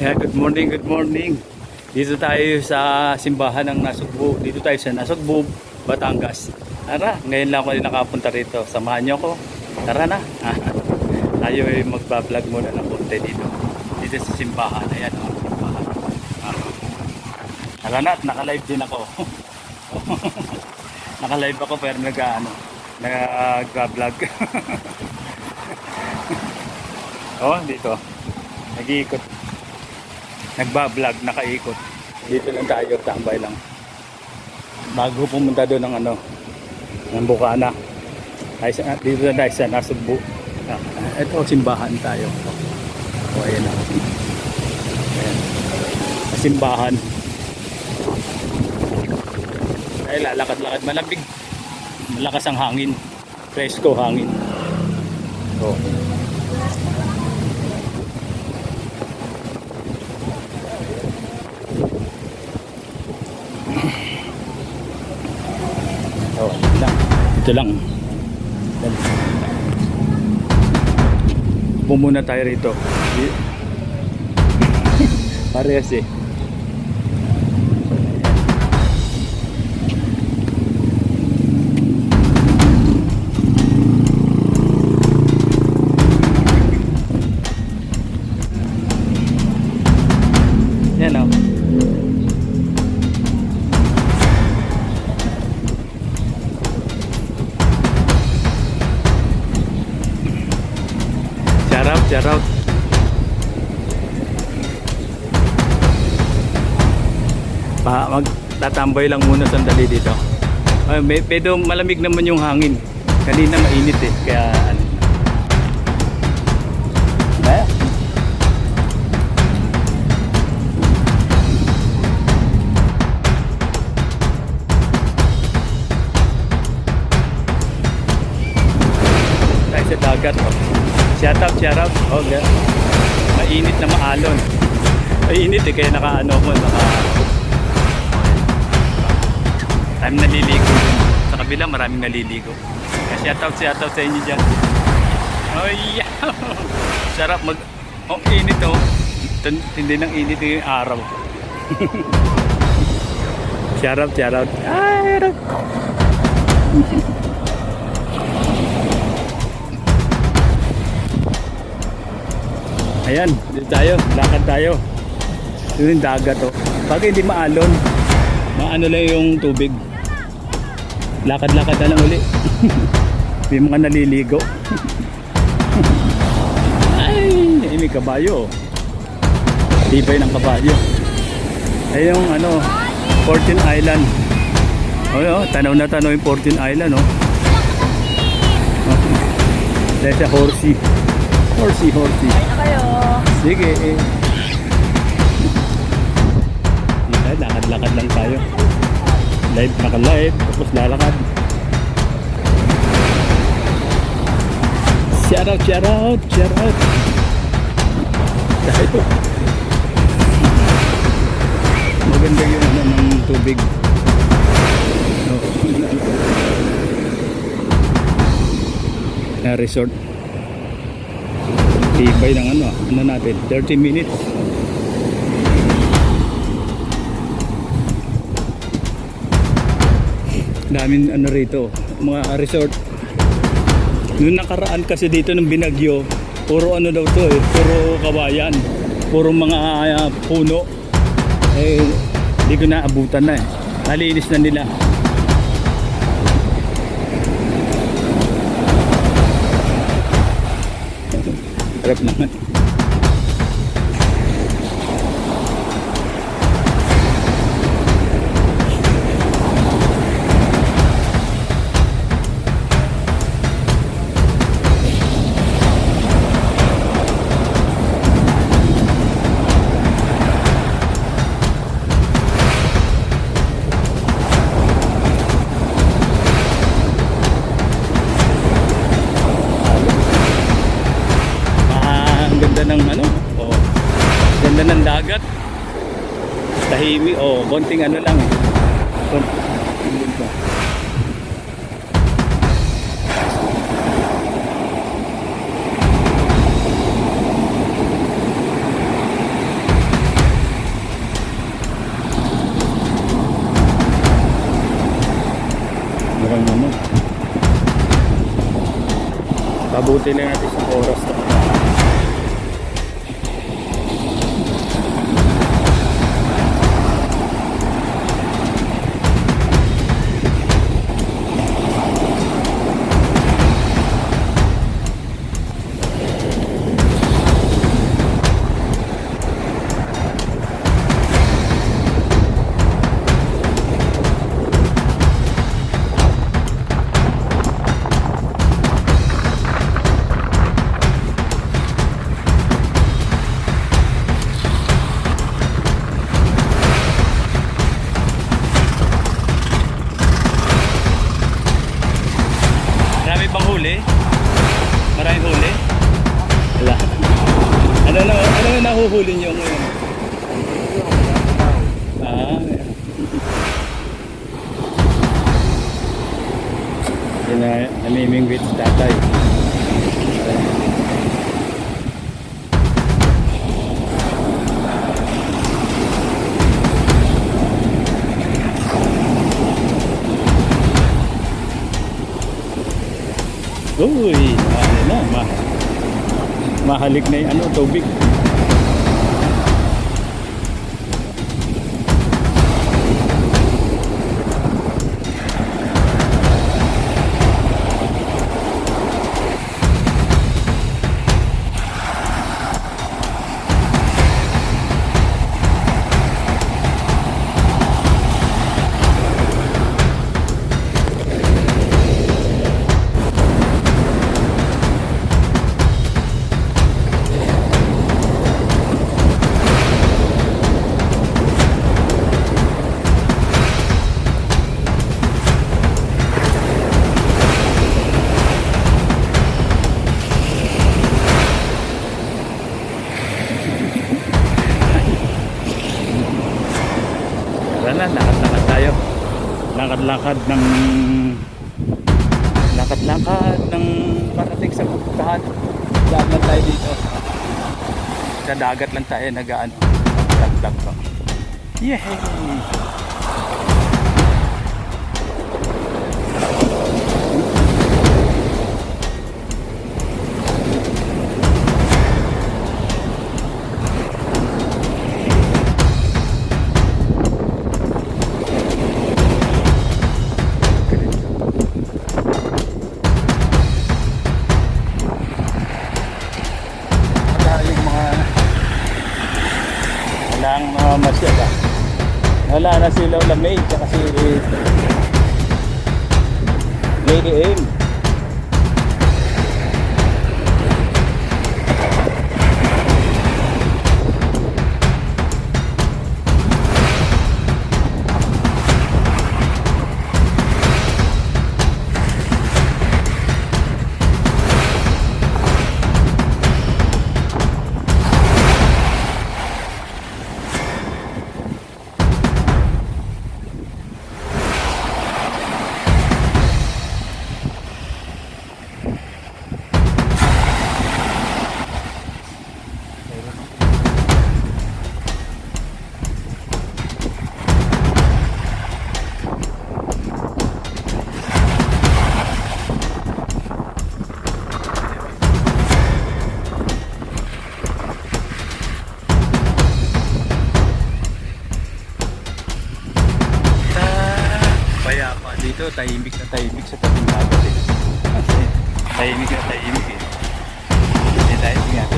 Yeah, good morning, good morning. Dito tayo sa simbahan ng Nasugbu. Dito tayo sa Nasugbu, Batangas. Tara, ngayon lang ako nakapunta rito. Samahan niyo ako. Tara na. Tayo ay magbablog muna ng konti dito. Dito sa simbahan. Ayan, simbahan. Tara na, at naka-live din ako. Naka-live ako pero nag-vlog. Oh, dito. Nag-iikot. Nagba-vlog, nakaikot. Dito lang tayo, tambay lang. Bago pumunta doon ng Bukana. Dito na tayo sa Nasugbu. Ito, simbahan tayo. O, ayan na. Ayan. Simbahan. Ay, lalakad-lakad. Malamig. Malakas ang hangin. Presko hangin. O. Ito lang. Pumuna tayo rito. Parehas eh. Yan o. Shout out. Magtatambay lang muna sandali dito. Pero malamig naman yung hangin. Kanina mainit eh. Kaya ano. Tayo sa dagat oh. Shout out. Okay. Mainit na maalon. Mainit eh, kaya naka-ano ko, time naliligo. Sa kabila maraming naliligo. Kaya shout out sa inyo dyan. Oh yeah. Sarap init oh. Hindi nang init yung araw. Shout out. Ay, ayan, dito tayo, lakad tayo. Ito yung dagat oh. Pag hindi maalon, maano lang yung tubig. Lakad-lakad na lang uli. May mga naliligo. Ay, may kabayo. Tibay ng kabayo. Ay yung Fortune Island. Oh, tanaw na tanaw yung Fortune Island oh. Dahil sa horsey. Horsey. Ay na kayo. Sige. Lakad-lakad lang tayo. Naka-live, tapos lalakad. Shout out. Tayo. Maganda yung ng tubig. Resort. Tibay ng natin, 30 minutes. Daming rito, mga resort. Noong nakaraan kasi dito ng Binagyo, puro daw to eh, puro kawayan, puro mga puno. Hindi ko naabutan na eh. Nalinis na nila. Harap naman. Ganda ng dagat. Tahimik konting lang eh. Pabuti lang natin sa oras to. Marami bang huli? Maraming huli? Wala. Ano na nahuhuli niyo ngayon? Yan na namimingwit si tatay. Uy, ano na, mahalik na yung tubig. Tara na, lakad-lakad tayo. Lakad-lakad ng parating sa pupuntahan. Dagat tayo dito. Sa dagat lang tayo nag-ano. Dagdag pa. Yehey! Walang masyada. Wala na si Lola May tsaka si Lady Aim. Dito tahimik na tahimik sa tabing dagat eh. Tahimik na tahimik eh. Hindi tayo tingnan.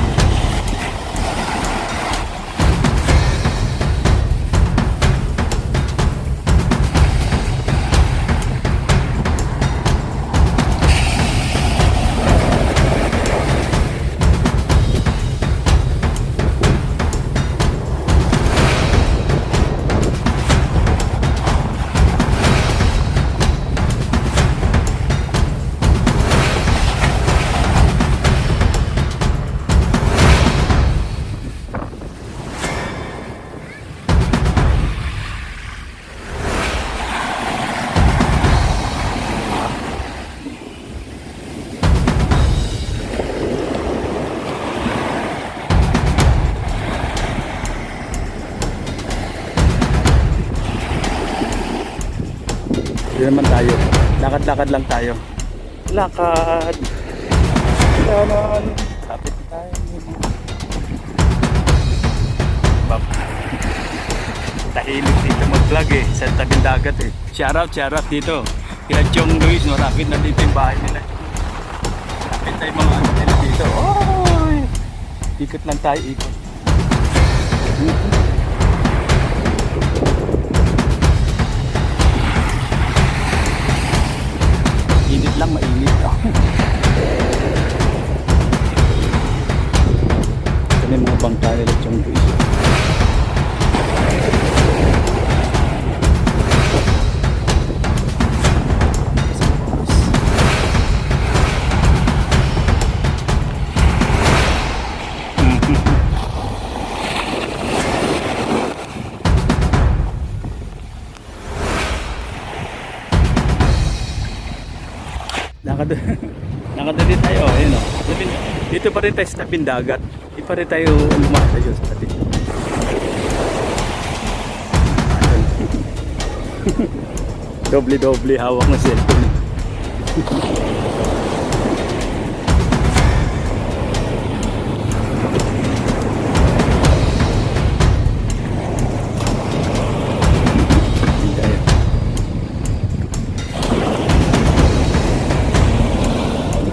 Hindi naman tayo. Lakad-lakad lang tayo. Lakad. Ganon. Kapit tayo. Tahimik dito mag-vlog eh. Sa tabing dagat eh. Shoutout dito. Kaya Chong Luis, marapit na dito yung bahay nila. Marapit tayo mga ano nila dito. Oy! Ikot lang tayo, ikot. Init lang, mainit. Ito na yung mga bangka nila Chong Luis. Nakadali tayo, ayun o. Dito pa rin tayo sa tabing dagat. Di pa rin tayo lumatayo sa tabing. Doble hawak na cellphone.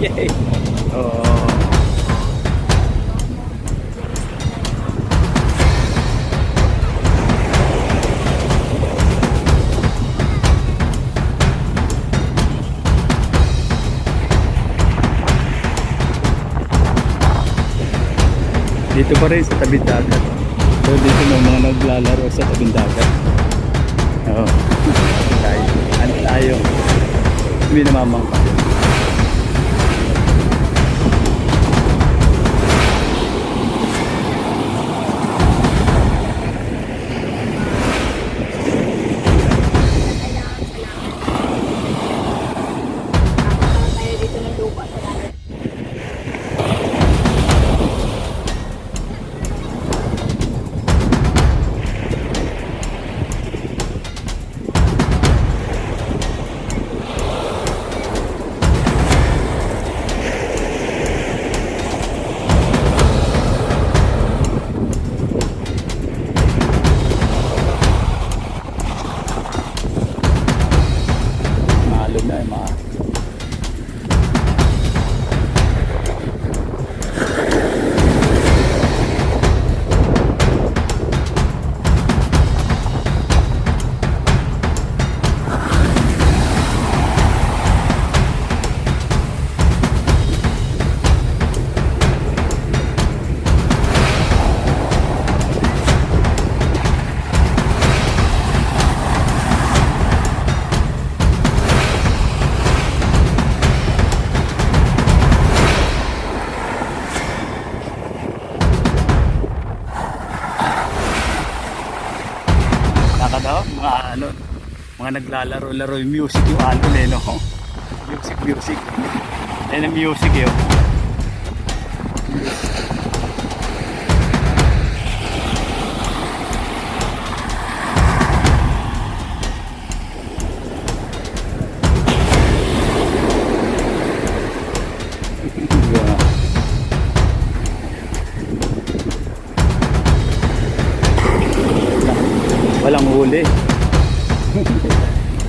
Yay! Oh. Dito pa rin sa tabing dagat. So dito may mga naglalaro sa tabing dagat. Oo. Ano tayo? Hindi namamangka. Mga naglalaro-laro yung music yung ano eh, no? Music. Yan ang music yun. Walang huli.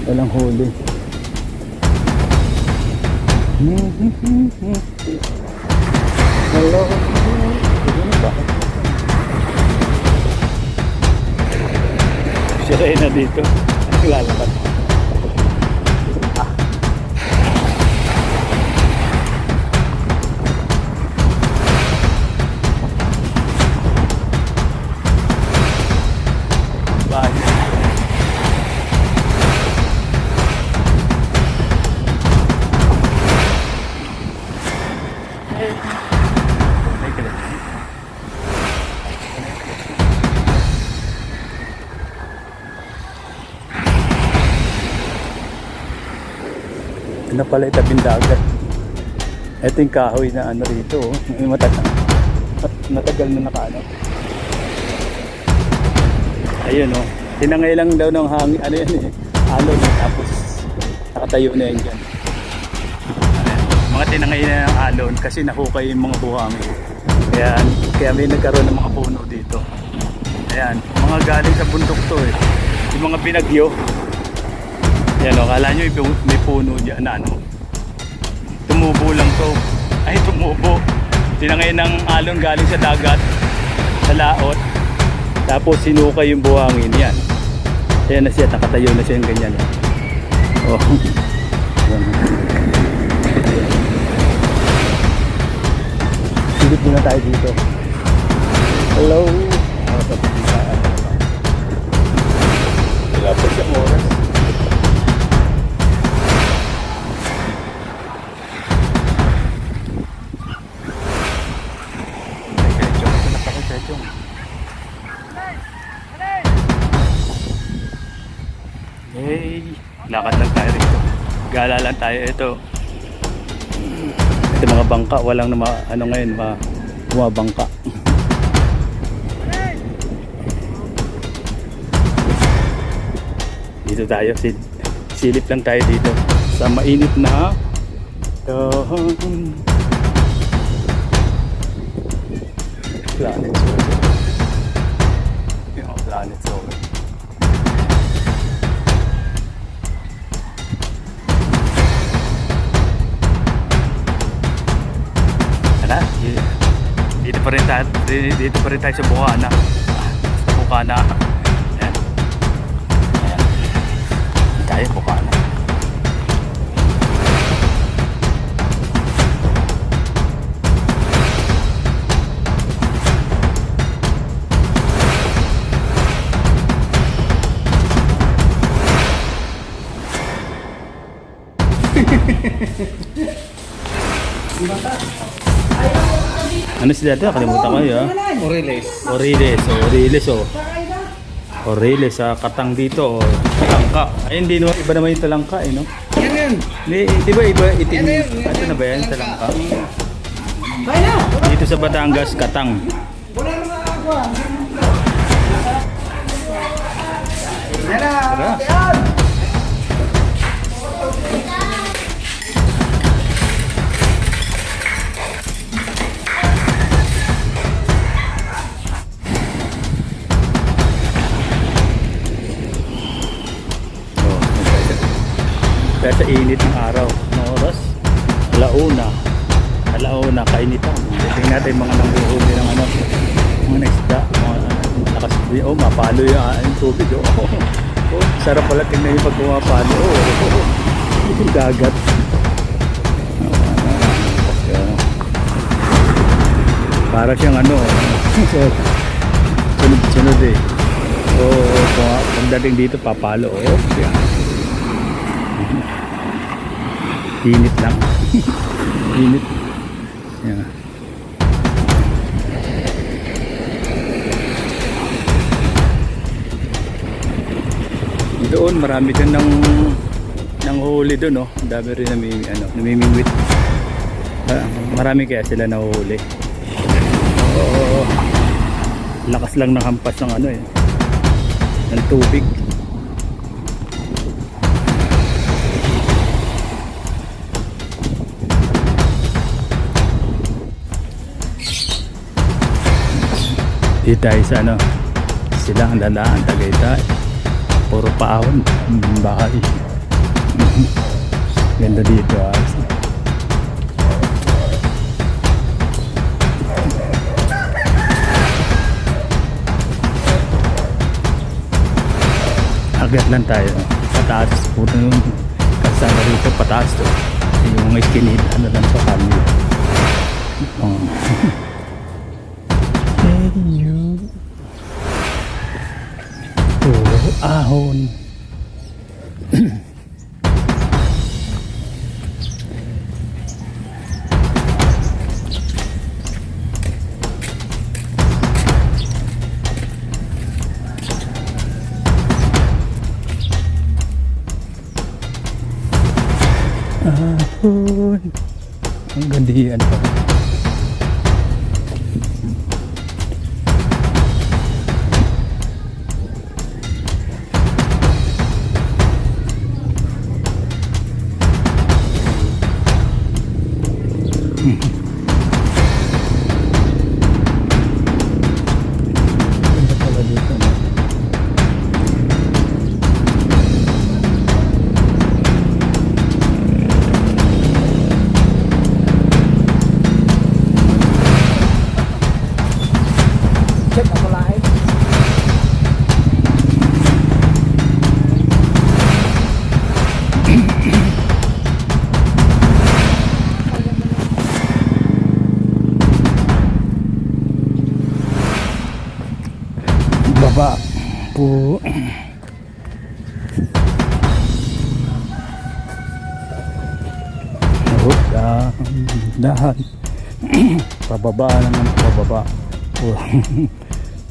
Walang huli. Hello. Siya na dito. Lalakad. Ano pala itabing dagat. Ito yung kahoy na ano rito. Matagal na nakaano. Ayun o. Tinangay lang daw ng hangin. Ano yan eh. Alon. Tapos nakatayo na yan dyan. Mga tinangay na ng alon kasi nahukay yung mga buhangin. Kaya may nagkaroon ng mga puno dito. Ayan, mga galing sa bundok to eh. Yung mga binagyo. Ayan o, kala nyo may puno dyan na ano. Tumubo lang to. Ay, tumubo. Tinangay ng alon galing sa dagat, sa laot. Tapos sinukay yung buhangin. Yan. Ayan na siya, nakatayo na siya yung ganyan. Oh. Silip muna tayo dito. Hello. Wala pa siyang oras. Hey, lakad lang tayo rito. Gala lang tayo ito. Ito mga bangka, walang na ano ngayon, bumabangka. Dito tayo, silip lang tayo dito sa mainit na dahon. Planet Solar. Yung Planet Solar. Ano? Dito pa rin tayo sa Bukana. Sa Bukana. Ayan. Ayan. Dito tayo Bukana. Ano sila ito? Kalimutan ko yun. Oriles sa Katang dito. Talangka. Ay hindi naman, iba naman yung talangka eh no? Yan. Di ba iba itim? Ito na ba yan talangka? Dito sa Batangas, Katang. Wala naman ako. Tara. Kaya sa init ng araw, ng oras, alauna, kainitan. Tingnan natin mga nanguhuli ng ano, mga isda, mga nakasubli. Oh, mapalo yung tubig. Oh, sarap pala tingnan yung pag pumapalo. Yung dagat. Para siyang ano, sunod eh. Pagdating dito, papalo. Oh, yan. Init lang. Init. Yan. Doon marami din ng huli doon, no. Dami rin namimingwit. Marami kaya sila nahuhuli. Lakas lang ng hampas ng ano eh. Ng tubig. Dito tayo sa ano, Silang Lalaan, Tagaytay. Puro paahon, bahay. Ganda dito ah. Agad lang tayo, pataas. Puro yung kasama rito, pataas to. Yung iskinit, ano lang pa kami. Ahon. Ahon. Ang gandihan pa. po. Oh, dahan. Pababa naman, pababa. Oh.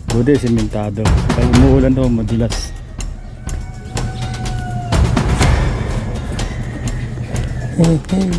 Buti simentado. Pag umuulan to, madulas. Hey, hey.